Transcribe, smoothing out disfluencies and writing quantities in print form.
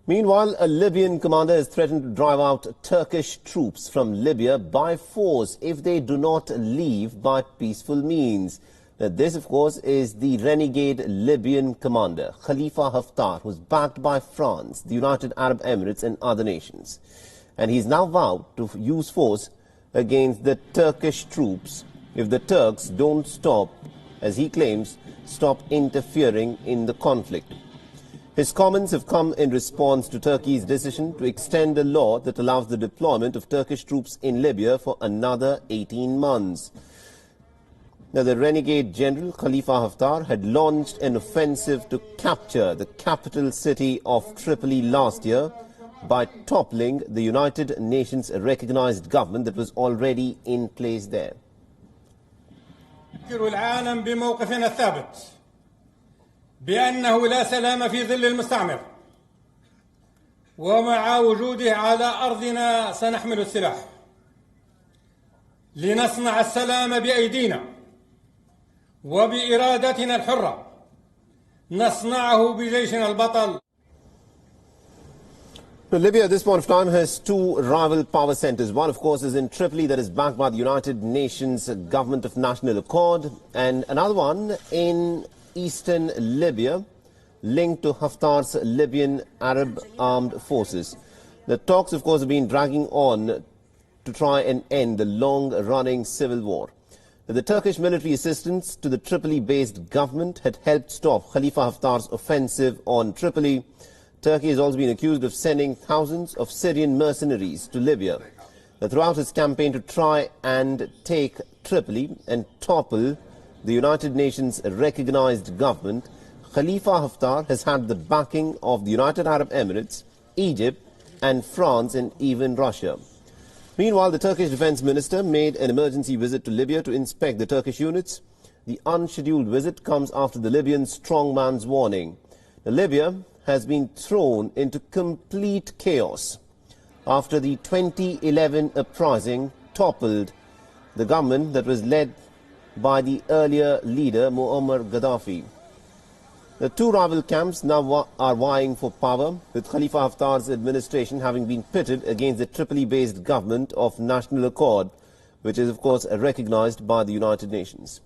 Meanwhile, a Libyan commander has threatened to drive out Turkish troops from Libya by force if they do not leave by peaceful means. Now, this, of course, is the renegade Libyan commander, Khalifa Haftar, who is backed by France, the United Arab Emirates and other nations. And he's now vowed to use force against the Turkish troops if the Turks don't stop, as he claims, stop interfering in the conflict. His comments have come in response to Turkey's decision to extend a law that allows the deployment of Turkish troops in Libya for another 18 months. Now, the renegade general Khalifa Haftar had launched an offensive to capture the capital city of Tripoli last year by toppling the United Nations recognized government that was already in place there. العالم بموقفنا الثابت بأنه لا سلام في ظل المستعمر ومع وجوده على أرضنا سنحمل السلاح لنصنع السلام بأيدينا وبإرادتنا الحرة نصنعه بجيشنا البطل. Libya at this point of time has two rival power centers. One, of course, is in Tripoli, that is backed by the United Nations Government of National Accord, and another one in eastern Libya, linked to Haftar's Libyan Armed Armed Forces. The talks, of course, have been dragging on to try and end the long-running civil war. The Turkish military assistance to the Tripoli-based government had helped stop Khalifa Haftar's offensive on Tripoli. Turkey has also been accused of sending thousands of Syrian mercenaries to Libya. Throughout his campaign to try and take Tripoli and topple the United Nations recognized government, Khalifa Haftar has had the backing of the United Arab Emirates, Egypt and France and even Russia. Meanwhile, the Turkish defense minister made an emergency visit to Libya to inspect the Turkish units. The unscheduled visit comes after the Libyan strongman's warning. Libya has been thrown into complete chaos after the 2011 uprising toppled the government that was led by the earlier leader Muammar Gaddafi. The two rival camps now are vying for power, with Khalifa Haftar's administration having been pitted against the Tripoli-based government of National Accord, which is, of course, recognized by the United Nations.